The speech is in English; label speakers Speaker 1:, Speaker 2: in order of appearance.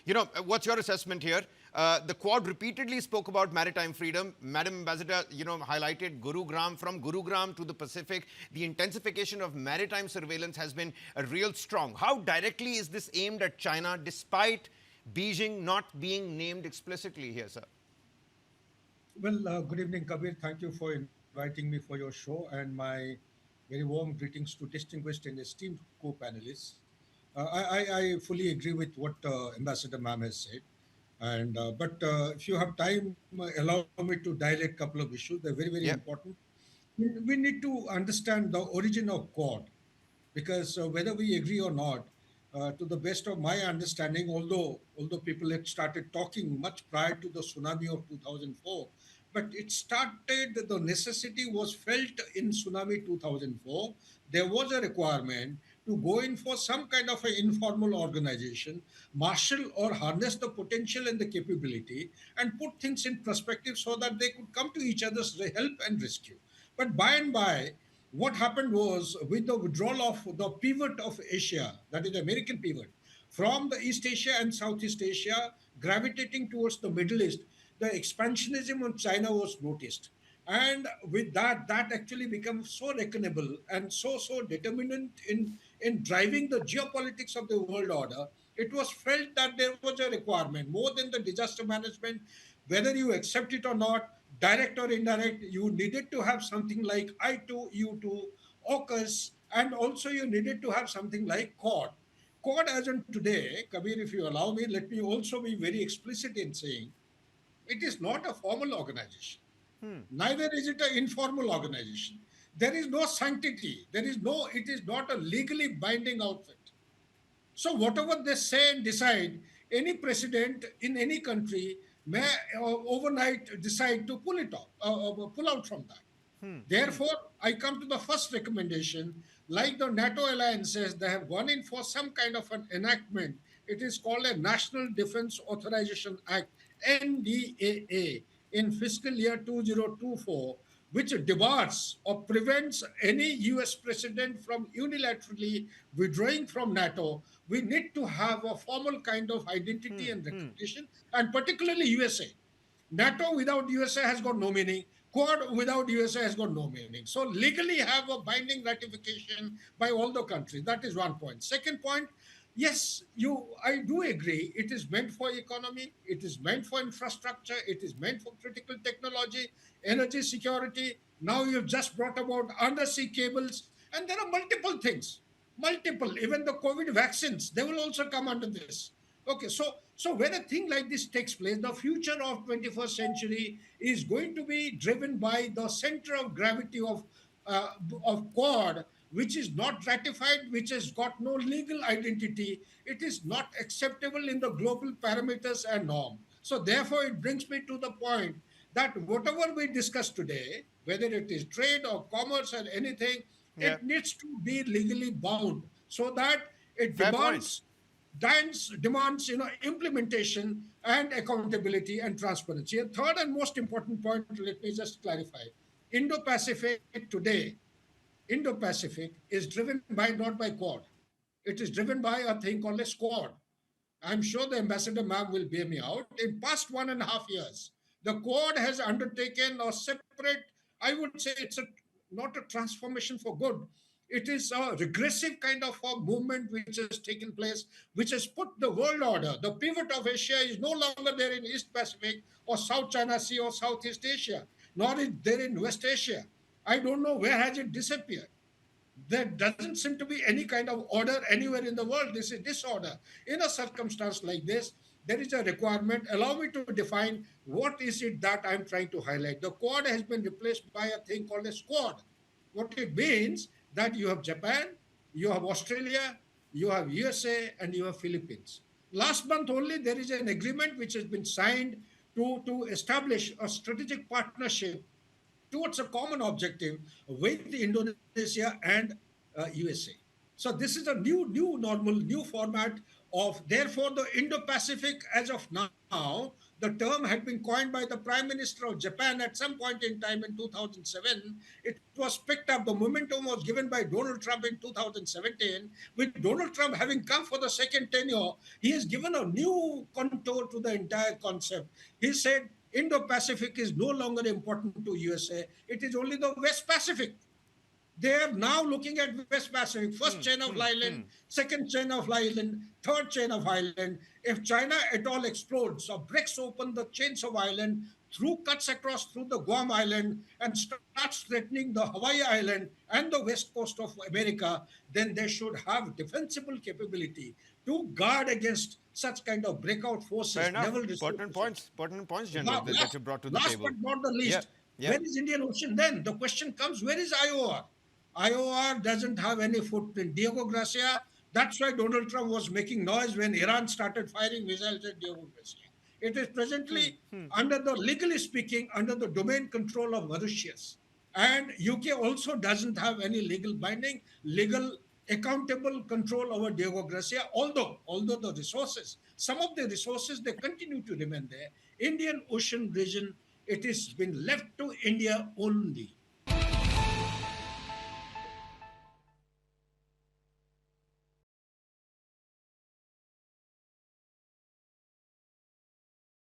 Speaker 1: What's your assessment here? The Quad repeatedly spoke about maritime freedom. Madam Ambassador, highlighted Gurugram. From Gurugram to the Pacific, the intensification of maritime surveillance has been a real strong. How directly is this aimed at China, despite Beijing not being named explicitly here, sir?
Speaker 2: Well, good evening, Kabir. Thank you for inviting me for your show, and my very warm greetings to distinguished and esteemed co-panelists. I fully agree with what Ambassador Ma'am has said, and but if you have time, allow me to direct a couple of issues. They're very, very
Speaker 1: Yeah.
Speaker 2: important. We need to understand the origin of Quad, because whether we agree or not, to the best of my understanding, although people had started talking much prior to the tsunami of 2004, but it started, the necessity was felt in tsunami 2004. There was a requirement to go in for some kind of an informal organization, marshal or harness the potential and the capability, and put things in perspective so that they could come to each other's help and rescue. But by and by, what happened was, with the withdrawal of the pivot of Asia, that is the American pivot, from the East Asia and Southeast Asia, gravitating towards the Middle East, the expansionism of China was noticed. And with that, that actually becomes so reckonable and so determinant in driving the geopolitics of the world order. It was felt that there was a requirement more than the disaster management, whether you accept it or not, direct or indirect. You needed to have something like I2, U2, AUKUS, and also you needed to have something like Quad. Quad, as in today, Kabir, if you allow me, let me also be very explicit in saying it is not a formal organization. Neither is it an informal organization. There is no sanctity. It is not a legally binding outfit. So whatever they say and decide, any president in any country may overnight decide to pull out from that. Therefore, I come to the first recommendation. Like the NATO alliances, they have gone in for some kind of an enactment. It is called a National Defense Authorization Act, NDAA, in fiscal year 2024, which debars or prevents any US president from unilaterally withdrawing from NATO. We need to have a formal kind of identity and recognition, and particularly USA. NATO without USA has got no meaning. Quad without USA has got no meaning. So legally have a binding ratification by all the countries. That is one point. Second point, yes, I do agree. It is meant for economy. It is meant for infrastructure. It is meant for critical technology, energy security. Now you've just brought about undersea cables, and there are multiple things. Multiple, even the COVID vaccines, they will also come under this. Okay, so when a thing like this takes place, the future of 21st century is going to be driven by the center of gravity uh, of Quad, which is not ratified, which has got no legal identity. It is not acceptable in the global parameters and norm. So therefore, it brings me to the point that whatever we discuss today, whether it is trade or commerce or anything,
Speaker 1: Yeah.
Speaker 2: it needs to be legally bound so that it
Speaker 1: Fair point.
Speaker 2: demands implementation and accountability and transparency. A third and most important point, let me just clarify. Indo-Pacific today, Indo-Pacific is driven by not by Quad. It is driven by a thing called a squad. I'm sure the ambassador ma'am will bear me out. In past 1.5 years, the Quad has undertaken a separate, I would say it's not a transformation for good. It is a regressive kind of a movement which has taken place, which has put the world order. The pivot of Asia is no longer there in East Pacific or South China Sea or Southeast Asia, nor is there in West Asia. I don't know where has it disappeared. There doesn't seem to be any kind of order anywhere in the world. This is disorder. In a circumstance like this, there is a requirement. Allow me to define what is it that I'm trying to highlight. The Quad has been replaced by a thing called a squad. What it means that you have Japan, you have Australia, you have USA, and you have Philippines. Last month only, there is an agreement which has been signed to establish a strategic partnership towards a common objective with Indonesia and USA. So this is a new normal, new format of, therefore, the Indo-Pacific as of now. The The term had been coined by the Prime Minister of Japan at some point in time in 2007. It was picked up. The momentum was given by Donald Trump in 2017. With Donald Trump having come for the second tenure, he has given a new contour to the entire concept. He said Indo-Pacific is no longer important to USA. It is only the West Pacific. They are now looking at West Pacific, first chain of island, second chain of island, third chain of island. If China at all explodes or breaks open the chains of island, through cuts across through the Guam Island and starts threatening the Hawaii Island and the west coast of America, then they should have defensible capability to guard against such kind of breakout
Speaker 1: Fair
Speaker 2: forces,
Speaker 1: enough.
Speaker 2: naval resources.
Speaker 1: Pertinent points, General, that you brought to the
Speaker 2: Last
Speaker 1: table.
Speaker 2: but not the
Speaker 1: Yeah,
Speaker 2: least,
Speaker 1: yeah.
Speaker 2: where is Indian Ocean then? The question comes, where is IOR? IOR doesn't have any footprint. Diego Garcia, that's why Donald Trump was making noise when Iran started firing missiles at Diego Garcia. It is presently, under the, legally speaking, under the domain control of Mauritius. And UK also doesn't have any legal binding, legal accountable control over Diego Garcia, although the resources, some of the resources, they continue to remain there. Indian Ocean region, it has been left to India only.